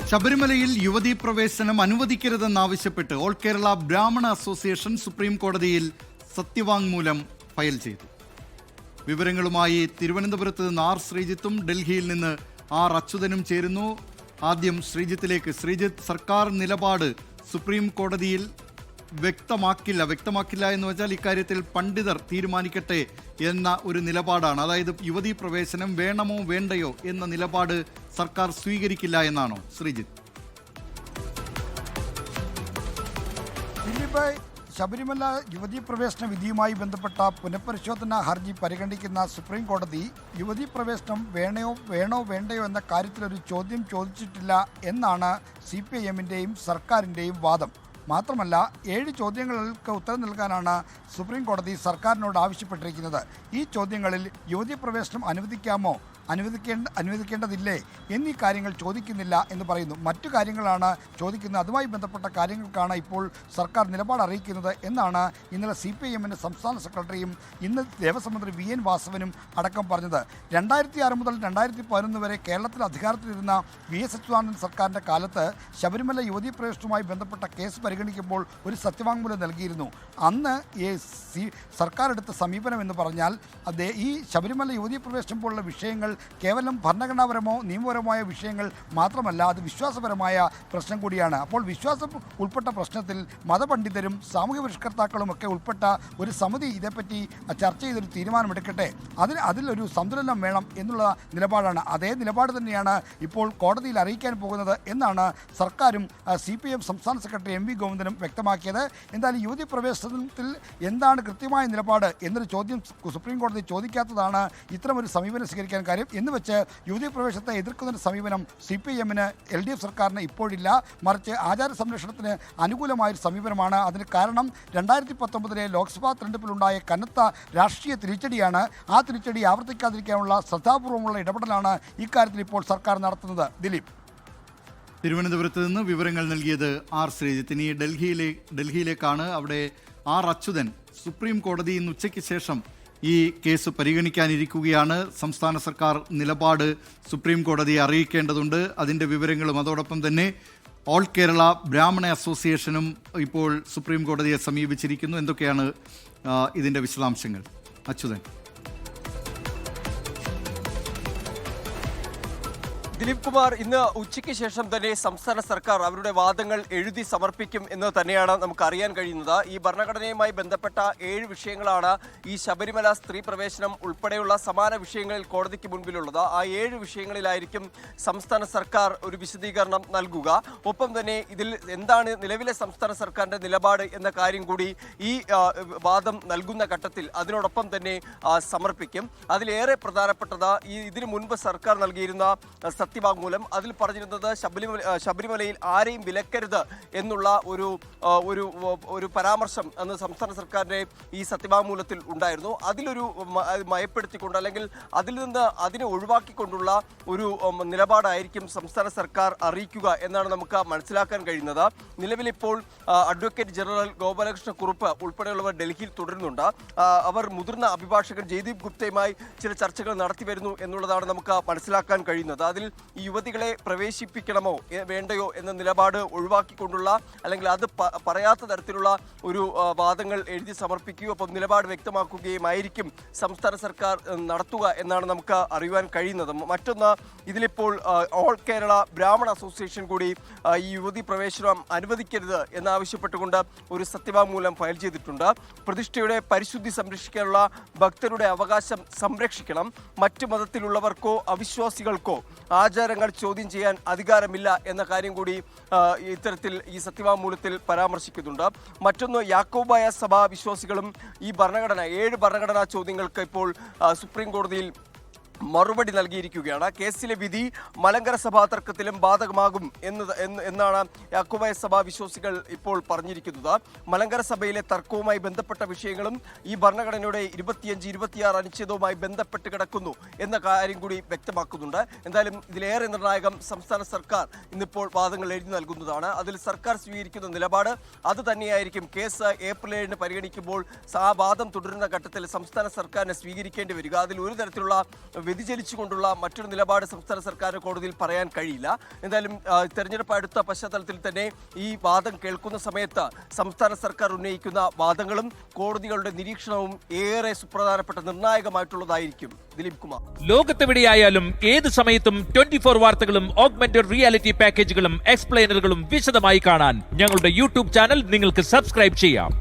ശബരിമലയിൽ യുവതീ പ്രവേശനം അനുവദിക്കരുതെന്നാവശ്യപ്പെട്ട് ഓൾ കേരള ബ്രാഹ്മണ അസോസിയേഷൻ സുപ്രീം കോടതിയിൽ സത്യവാങ്മൂലം ഫയൽ ചെയ്തു. വിവരങ്ങളുമായി തിരുവനന്തപുരത്ത് നിന്ന് ആർ ശ്രീജിത്തും ഡൽഹിയിൽ നിന്ന് ആർ അച്യുതനും ചേരുന്നു. ആദ്യം ശ്രീജിത്തിലേക്ക്. ശ്രീജിത്ത്, സർക്കാർ നിലപാട് സുപ്രീം കോടതിയിൽ വ്യക്തമാക്കില്ല എന്ന് വെച്ചാൽ ഇക്കാര്യത്തിൽ പണ്ഡിതർ തീരുമാനിക്കട്ടെ എന്ന ഒരു നിലപാടാണ്. അതായത് യുവതീ പ്രവേശനം വേണമോ വേണ്ടയോ എന്ന നിലപാട് സർക്കാർ സ്വീകരിക്കില്ല എന്നാണോ ശ്രീജിത്ത്? ശബരിമല യുവതീ പ്രവേശന വിധിയുമായി ബന്ധപ്പെട്ട പുനഃപരിശോധനാ ഹർജി പരിഗണിക്കുന്ന സുപ്രീം കോടതി യുവതീ പ്രവേശനം വേണോ വേണ്ടയോ എന്ന കാര്യത്തിലൊരു ചോദ്യം ചോദിച്ചിട്ടില്ല എന്നാണ് CPIMൻ്റെയും സർക്കാരിൻ്റെയും വാദം. മാത്രമല്ല 7 ചോദ്യങ്ങൾക്ക് ഉത്തരം നൽകാനാണ് സുപ്രീം കോടതി സർക്കാരിനോട് ആവശ്യപ്പെട്ടിരിക്കുന്നത്. ഈ ചോദ്യങ്ങളിൽ യുവതീ പ്രവേശനം അനുവദിക്കേണ്ടതില്ലേ എന്നീ കാര്യങ്ങൾ ചോദിക്കുന്നില്ല എന്ന് പറയുന്നു. മറ്റു കാര്യങ്ങളാണ് ചോദിക്കുന്നത്. അതുമായി ബന്ധപ്പെട്ട കാര്യങ്ങൾക്കാണ് ഇപ്പോൾ സർക്കാർ നിലപാട് അറിയിക്കുന്നത് എന്നാണ് ഇന്നലെ CPIMൻ്റെ സംസ്ഥാന സെക്രട്ടറിയും ഇന്ന് ദേവസ്വം മന്ത്രി VN വാസവനും അടക്കം പറഞ്ഞത്. 2006 മുതൽ 2011 വരെ കേരളത്തിൽ അധികാരത്തിലിരുന്ന VS അച്യുതാനന്ദൻ സർക്കാരിൻ്റെ കാലത്ത് ശബരിമല യുവതീ പ്രവേശനവുമായി ബന്ധപ്പെട്ട കേസ് പരിഗണിക്കുമ്പോൾ ഒരു സത്യവാങ്മൂലം നൽകിയിരുന്നു. അന്ന് സർക്കാർ എടുത്ത സമീപനം എന്ന് പറഞ്ഞാൽ ഈ ശബരിമല യുവതീ പ്രവേശനം പോലുള്ള വിഷയങ്ങൾ കേവലം ഭരണഘടനാപരമോ നിയമപരമായ വിഷയങ്ങൾ മാത്രമല്ല, അത് വിശ്വാസപരമായ പ്രശ്നം കൂടിയാണ്. അപ്പോൾ വിശ്വാസം ഉൾപ്പെട്ട പ്രശ്നത്തിൽ മതപണ്ഡിതരും സാമൂഹ്യ പരിഷ്കർത്താക്കളും ഒക്കെ ഉൾപ്പെട്ട ഒരു സമിതി ഇതേപ്പറ്റി ചർച്ച ചെയ്തൊരു തീരുമാനമെടുക്കട്ടെ, അതിലൊരു സന്തുലനം വേണം എന്നുള്ള നിലപാടാണ്. അതേ നിലപാട് തന്നെയാണ് ഇപ്പോൾ കോടതിയിൽ അറിയിക്കാൻ പോകുന്നത് എന്നാണ് സർക്കാരും CPIM സംസ്ഥാന സെക്രട്ടറി MV ഗോവിന്ദനും വ്യക്തമാക്കിയത്. എന്തായാലും യുവതീ പ്രവേശനത്തിൽ എന്താണ് കൃത്യമായ നിലപാട് എന്നൊരു ചോദ്യം സുപ്രീം കോടതി ചോദിക്കാത്തതാണ് ഇത്തരമൊരു സമീപനം സ്വീകരിക്കാൻ കാര്യം. എന്ന് വെച്ച് യുവതീ പ്രവേശനത്തെ എതിർക്കുന്നൊരു സമീപനം CPIMന് LDF സർക്കാരിന് ഇപ്പോഴില്ല. മറിച്ച് ആചാര സംരക്ഷണത്തിന് അനുകൂലമായൊരു സമീപനമാണ്. അതിന് കാരണം 2019 ലോക്സഭാ തെരഞ്ഞെടുപ്പിലുണ്ടായ കനത്ത രാഷ്ട്രീയ തിരിച്ചടിയാണ്. ആ തിരിച്ചടി ആവർത്തിക്കാതിരിക്കാനുള്ള ശ്രദ്ധാപൂർവമുള്ള ഇടപെടലാണ് ഇക്കാര്യത്തിൽ ഇപ്പോൾ സർക്കാർ നടത്തുന്നത്. ദിലീപ്, തിരുവനന്തപുരത്ത് നിന്ന് വിവരങ്ങൾ നൽകിയത് ആർ ശ്രീജിത്ത്. ഇനി ഡൽഹിയിലേക്കാണ്. അവിടെ ആർ അച്യുതൻ. സുപ്രീം കോടതി ഇന്ന് ഉച്ചയ്ക്ക് ശേഷം ഈ കേസ് പരിഗണിക്കാനിരിക്കുകയാണ്. സംസ്ഥാന സർക്കാർ നിലപാട് സുപ്രീം കോടതിയെ അറിയിക്കേണ്ടതുണ്ട്. അതിൻ്റെ വിവരങ്ങളും അതോടൊപ്പം തന്നെ ഓൾ കേരള ബ്രാഹ്മണ അസോസിയേഷനും ഇപ്പോൾ സുപ്രീം കോടതിയെ സമീപിച്ചിരിക്കുന്നു. എന്തൊക്കെയാണ് ഇതിൻ്റെ വിശദാംശങ്ങൾ? അച്യുതൻ. ദിലീപ് കുമാർ, ഇന്ന് ഉച്ചയ്ക്ക് ശേഷം തന്നെ സംസ്ഥാന സർക്കാർ അവരുടെ വാദങ്ങൾ എഴുതി സമർപ്പിക്കും എന്ന് തന്നെയാണ് നമുക്ക് അറിയാൻ കഴിയുന്നത്. ഈ ഭരണഘടനയുമായി ബന്ധപ്പെട്ട 7 വിഷയങ്ങളാണ് ഈ ശബരിമല സ്ത്രീ പ്രവേശനം ഉൾപ്പെടെയുള്ള സമാന വിഷയങ്ങളിൽ കോടതിക്ക് മുൻപിലുള്ളത്. ആ 7 വിഷയങ്ങളിലായിരിക്കും സംസ്ഥാന സർക്കാർ ഒരു വിശദീകരണം നൽകുക. ഒപ്പം തന്നെ ഇതിൽ എന്താണ് നിലവിലെ സംസ്ഥാന സർക്കാരിൻ്റെ നിലപാട് എന്ന കാര്യം കൂടി ഈ വാദം നൽകുന്ന ഘട്ടത്തിൽ അതിനോടൊപ്പം തന്നെ സമർപ്പിക്കും. അതിലേറെ പ്രധാനപ്പെട്ടത് ഇതിനു മുൻപ് സർക്കാർ നൽകിയിരുന്ന സത്യവാങ്മൂലം. അതിൽ പറഞ്ഞിരുന്നത് ശബരിമലയിൽ ആരെയും വിലക്കരുത് എന്നുള്ള ഒരു പരാമർശം അന്ന് സംസ്ഥാന സർക്കാരിൻ്റെ ഈ സത്യവാങ്മൂലത്തിൽ ഉണ്ടായിരുന്നു. അതിലൊരു മയപ്പെടുത്തിക്കൊണ്ട് അല്ലെങ്കിൽ അതിനെ ഒഴിവാക്കിക്കൊണ്ടുള്ള ഒരു നിലപാടായിരിക്കും സംസ്ഥാന സർക്കാർ അറിയിക്കുക എന്നാണ് നമുക്ക് മനസ്സിലാക്കാൻ കഴിയുന്നത്. നിലവിലിപ്പോൾ അഡ്വക്കേറ്റ് ജനറൽ ഗോപാലകൃഷ്ണ കുറുപ്പ് ഉൾപ്പെടെയുള്ളവർ ഡൽഹിയിൽ തുടരുന്നുണ്ട്. അവർ മുതിർന്ന അഭിഭാഷകൻ ജയ്ദീപ് ഗുപ്തയുമായി ചില ചർച്ചകൾ നടത്തി വരുന്നു എന്നുള്ളതാണ് നമുക്ക് മനസ്സിലാക്കാൻ കഴിയുന്നത്. അതിൽ ഈ യുവതികളെ പ്രവേശിപ്പിക്കണമോ വേണ്ടയോ എന്ന നിലപാട് ഒഴിവാക്കിക്കൊണ്ടുള്ള അല്ലെങ്കിൽ അത് പറയാത്ത തരത്തിലുള്ള ഒരു വാദങ്ങൾ എഴുതി സമർപ്പിക്കുകയോ ഒപ്പം നിലപാട് വ്യക്തമാക്കുകയും ആയിരിക്കും സംസ്ഥാന സർക്കാർ നടത്തുക എന്നാണ് നമുക്ക് അറിയുവാൻ കഴിയുന്നത്. മറ്റൊന്ന്, ഇതിലിപ്പോൾ ഓൾ കേരള ബ്രാഹ്മണ അസോസിയേഷൻ കൂടി ഈ യുവതി പ്രവേശനം അനുവദിക്കരുത് എന്നാവശ്യപ്പെട്ടുകൊണ്ട് ഒരു സത്യവാങ്മൂലം ഫയൽ ചെയ്തിട്ടുണ്ട്. പ്രതിഷ്ഠയുടെ പരിശുദ്ധി സംരക്ഷിക്കാനുള്ള ഭക്തരുടെ അവകാശം സംരക്ഷിക്കണം. മറ്റു മതത്തിലുള്ളവർക്കോ അവിശ്വാസികൾക്കോ ആചാരങ്ങൾ ചോദ്യം ചെയ്യാൻ അധികാരമില്ല എന്ന കാര്യം കൂടി ഇത്തരത്തിൽ ഈ സത്യവാങ്മൂലത്തിൽ പരാമർശിക്കുന്നുണ്ട്. മറ്റൊന്ന്, യാക്കോബായ സഭാ വിശ്വാസികളും ഈ 7 ഭരണഘടനാ ചോദ്യങ്ങൾക്ക് ഇപ്പോൾ സുപ്രീം കോടതിയിൽ മറുപടി നൽകിയിരിക്കുകയാണ്. കേസിലെ വിധി മലങ്കര സഭാ തർക്കത്തിലും ബാധകമാകും എന്നാണ് യാക്കോബായ സഭാ വിശ്വാസികൾ ഇപ്പോൾ പറഞ്ഞിരിക്കുന്നത്. മലങ്കര സഭയിലെ തർക്കവുമായി ബന്ധപ്പെട്ട വിഷയങ്ങളും ഈ ഭരണഘടനയുടെ 25, 26 അനുച്ഛേദവുമായി ബന്ധപ്പെട്ട് കിടക്കുന്നു എന്ന കാര്യം കൂടി വ്യക്തമാക്കുന്നുണ്ട്. എന്തായാലും ഇതിലേറെ നിർണായകം സംസ്ഥാന സർക്കാർ ഇന്നിപ്പോൾ വാദങ്ങൾ എഴുതി നൽകുന്നതാണ്. അതിൽ സർക്കാർ സ്വീകരിക്കുന്ന നിലപാട് അത് തന്നെയായിരിക്കും കേസ് ഏപ്രിൽ 7 പരിഗണിക്കുമ്പോൾ ആ വാദം തുടരുന്ന ഘട്ടത്തിൽ സംസ്ഥാന സർക്കാരിനെ സ്വീകരിക്കേണ്ടി വരിക. അതിൽ ഒരു തരത്തിലുള്ള വ്യതിചലിച്ചുകൊണ്ടുള്ള മറ്റൊരു നിലപാട് സംസ്ഥാന സർക്കാർ കോടതിയിൽ പറയാൻ കഴിയില്ല. എന്തായാലും തെരഞ്ഞെടുപ്പ് അടുത്ത പശ്ചാത്തലത്തിൽ തന്നെ ഈ വാദം കേൾക്കുന്ന സമയത്ത് സംസ്ഥാന സർക്കാർ ഉന്നയിക്കുന്ന വാദങ്ങളും കോടതികളുടെ നിരീക്ഷണവും ഏറെ സുപ്രധാനപ്പെട്ട നിർണായകമായിട്ടുള്ളതായിരിക്കും. ദിലീപ് കുമാർ, ലോകത്തെവിടെയായാലും ഏത് സമയത്തും 24 വാർത്തകളും ഓഗ്മെന്റഡ് റിയാലിറ്റി പാക്കേജുകളും എക്സ്പ്ലെയിനറുകളും വിശദമായി കാണാൻ ഞങ്ങളുടെ യൂട്യൂബ് ചാനൽ നിങ്ങൾക്ക് സബ്സ്ക്രൈബ് ചെയ്യാം.